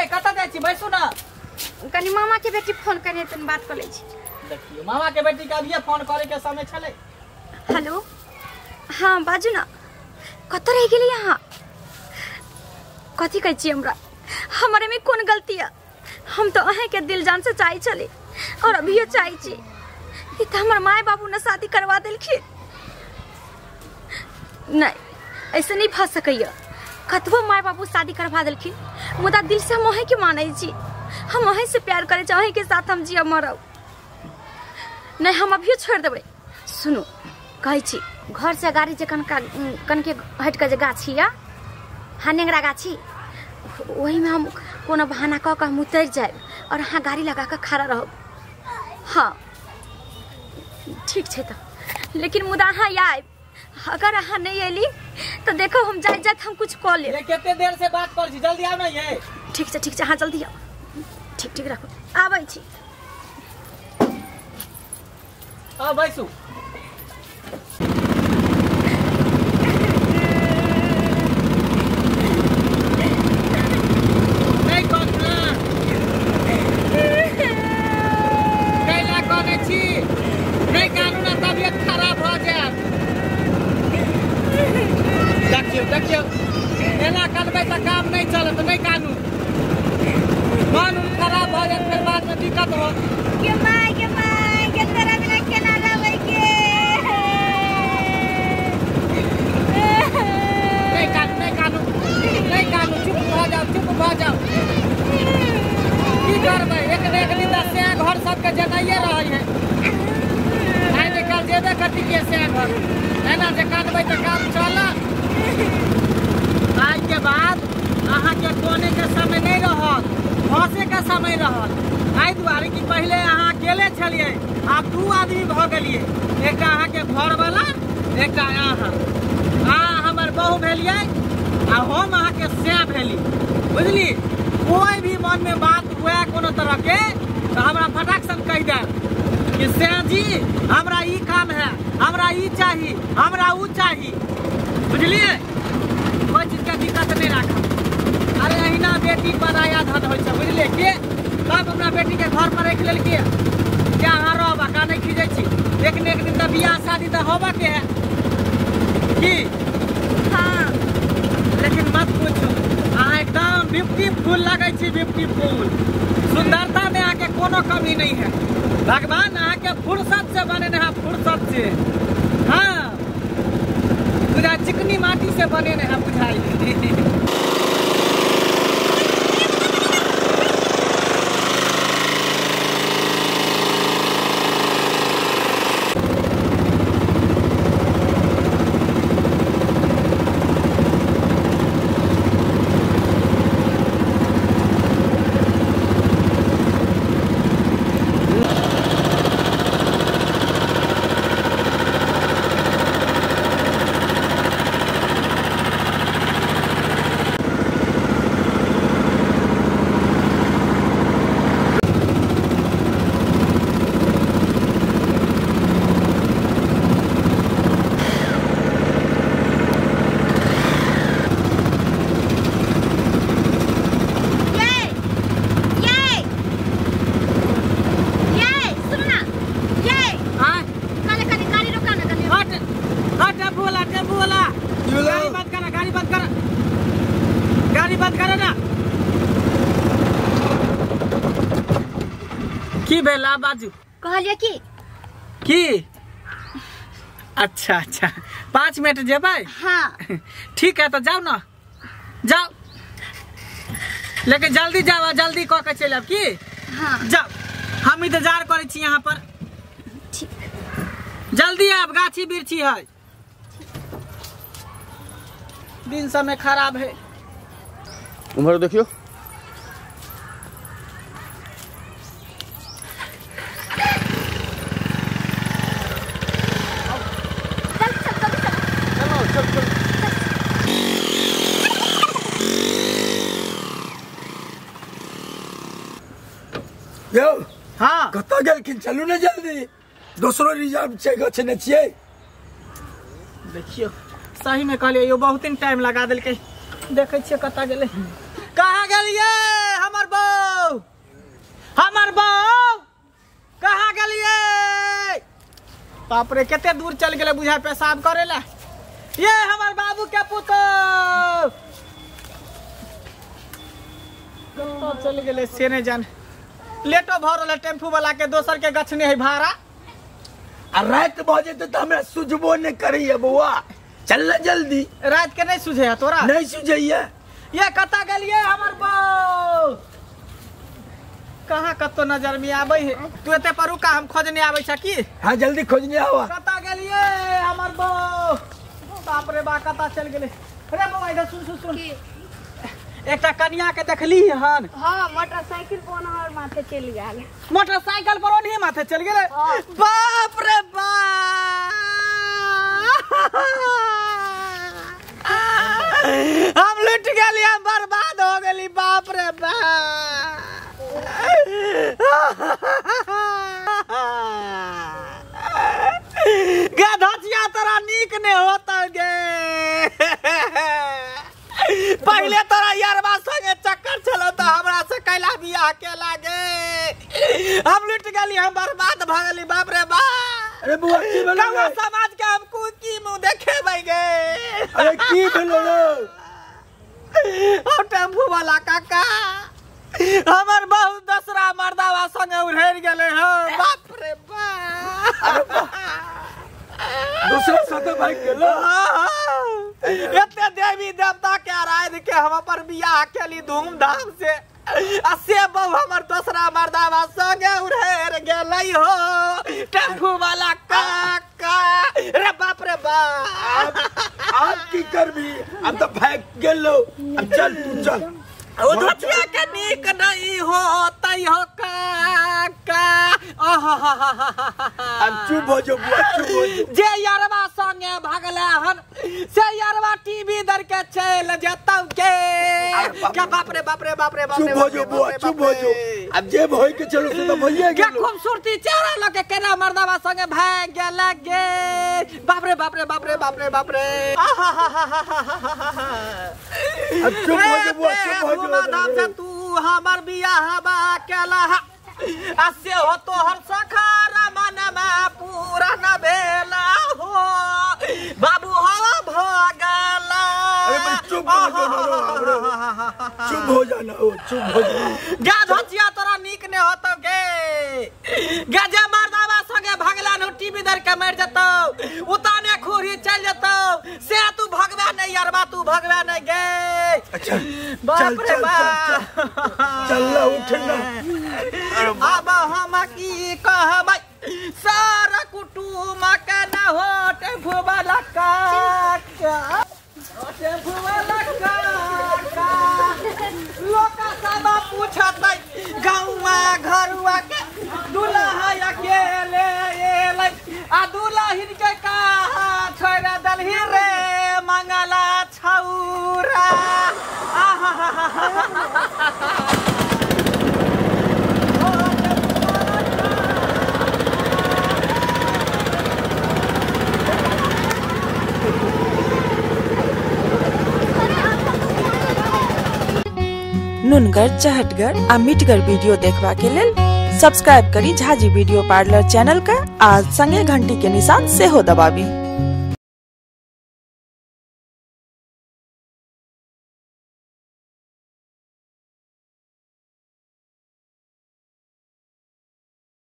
कत जाइ छी बैसू ना। कनी मामा के बेटी फोन करे त बात कर ले छी। देखियो मामा के बेटी के अभिये फोन करे के समय छले। हेलो हाँ बाजू ना कत रह गेली यहाँ कथी कह छी हमरा हमारे में कौन गलती है। हम तो अहे के दिल जान से चाहे चले और अभी चाहे छी ये तो हमारे माए बाबू ने शादी करवा दिलखिन। नहीं ऐसे नहीं फंस सकैया कतबो माए बाबू शादी करवा दिलखिन मुदा दिल से हम अहे के माने छी। हम अहे से प्यार करे चाहे के साथ हम जिया मरब नहीं हम अभी छोड़ देबे। सुनो कहे छी घर से गाड़ी जे कन के हट के जे गाछी या हाँ नेंगरा गाछी वही में हम कोनो बहाना कह के हम उतर जाए और हाँ गाड़ी लगा के खड़ा रहो। हाँ ठीक है तो लेकिन मुदा हाँ आए अगर अहाँ नहीं अली तो देखो हम जाए जाए हम कुछ कह ले। कितने देर से बात कर छी जल्दी आओ ना ये। ठीक है हाँ जल्दी आओ। ठीक ठीक रखो आबै छी। आ बैसू। देखियो एना करबे तो काम नहीं चलत नहीं कानून कानून खराब हो जाए फिर बाद में दिक्कत हो। के माय के तेरा बिना केना रहबै के नहीं कानून चुप हो जाओ की करबै एक दिन से घर सबके जनाइए रही है आइ निकल जेबे कथी के से घर एना जे काटबै तो काम चलत। आज के बाद अहाँ के कोने के समय नहीं रहत फंसे के समय रहत। आई दुआरे कि पहले अहाँ अकेले छलिए आब 2 आदमी भ गेलिए एक अहाँ के घर वाला एक अहाँ हमर बहू भेलिए आ हम अहाँ के से भेली बुझली। कोई भी मन में बात हुए कोनो तरह के तो हमरा फटाक सन कह दे कि से जी हमरा ई काम है हमरा ई चाहिए हमरा ऊ चाहिए बुझलिए। कोई चीज का दिक्कत नहीं रखा। अरे अहिना बेटी पराया धन हो बुझलिए के तब अपना बेटी के घर पर रख लेलके क्या अहाँ रहबा का नहीं खींचे छी एक न एक दिन तो बियाह शादी तो होबा के है की। हाँ लेकिन मत पूछो अहाँ एकदम ब्यूटीफुल लगे छी ब्यूटीफुल सुंदरता में आके कोनो कमी नहीं है। भगवान अहाँ के फुर्सत से बने हैं फुर्सत से। हाँ पूरा चिकनी माटी से बने हैं बुझाई। की बेला बाजू कहलिए की अच्छा 5 मिनट जेबै। हाँ ठीक है तो जाओ ना जाओ लेकिन जल्दी जाओ जल्दी कह के चलब की। हाँ जाओ हम इंतजार करे छी यहाँ पर। ठीक जल्दी आब गाछी बिरछी है दिन समय खराब है। उम्र देखियो हाँ कत कतऽ गेलखिन? चलू ने जल्दी, दोसरो रिजर्व छै गछने छियै। देखियो सही में कहलिए यो बहुत दिन टाइम लगा दिल के। देखे छियै कतऽ गेले। कहाँ गेलिए हमर बहू? हमर बहू कहाँ गेलिए? बाप रे केते दूर चल गेले बुझाय पेशाब करे ला। ये हमर बाबू के पुतो चल गेले से ने जान। लेटो भर रहले टेम्पू वाला के दोसर के गछने है भाड़ा। आ रात बजे तो हमरा सुझबो नहीं करैया बउआ। चल ना जल्दी। रात के नहीं सुझे है तोरा? नहीं सुझैया। ये कता गेलिए हमर बहू? कहाँ कतो नजर में आबै है? तू एते पर रुका, हम खोजने आबै छ की? हां जल्दी खोजने आवा। कता गेलिए हमर बहू? बाप रे बा कता चल गेले। अरे बउआ इधर सुन सुन सुन। एकटा कन्या के देखली हन? हां मोटरसाइकिल पर हमर माथे चल गेल। मोटरसाइकिल पर ओनी माथे चल गेले? बाप रे बा हम लुट गेली, हम बर्बाद हो गेली। बाप रे बा गधचिया तोरा नीक ने होता गे। पहले तोरा यारबा संगे चक्कर चलो तो हमरा से कैला बियाह के लागे। हम लुट गेली, हम बर्बाद भ गेली। बाप रे बा। अरे बुआ की भेलै? समाज के हमको की मुंह देखेबै गे? अरे की भेलै रे? ओ टेम्पू वाला काका हमर बहुत दसरा मर्दावा संगे उड़ेर गेले हो। बाप रे बा। अरे बा दूसरा साथे भाग गेलो। एते देवी देवता के आराध के हम पर बियाह केली धूमधाम से। से बहु हमर दोसरा मर्दावा संगे उड़ेर गेलै हो टेम्पू वाला काका। रे बाप रे बा। आप की करबी? अब तो भाग गेलो। अब चल तू चल। ओ धचिया के नीक नहीं होता हो काका। अब चुप हो जो बुआ, चुप हो जो। जे यारवा संगे भागले हन से यारवा टीवी दर के चल जतौ के। क्या बाप रे बाप रे बाप रे बाप रे। चुप हो जो बुआ, चुप हो जो। अब जे भई के चलो से तो भइए क्या गेलो। खूबसूरती चेहरा लगे केना मर्दावा संगे भाग गेल गे। बाप रे बाप रे बाप रे बाप रे बाप रे। अब चुप हो जो बुआ, चुप हो जो। धाम से तू हमर बियाह बा केला असे हो तो हर सखारा मनमा पूरा न भेला हो। बाबू हवा भगला। अरे भाई चुप हो जो। चुप हो जाना हो, चुप हो जा। गा धचिया तोरा नीक ने होतो गे। गजे मर्दावा संगे भगला न टीवी दर के मर जतो। उताने खूरी चल जतो। से तू भगवा नहीं यारबा, तू भगवा नहीं गे। अच्छा बाप रे बा। चल ना उठ ना। अब हम की कहबै सारा कुटुम के न हो टेम्पू वाला काका। टेम्पू वाला काका लोक सब पूछतै गौवा घरुआ के दुल्हा अकेले एलै। आ दुल्हिन के कहा छोड़ दलही रे मंगला छौरा। नुनगर, चहटगर आ मिठगर वीडियो देखबा के लेल सब्सक्राइब करी झाजी वीडियो पार्लर चैनल का। आ संगे घंटी के निशान से हो दबाबी।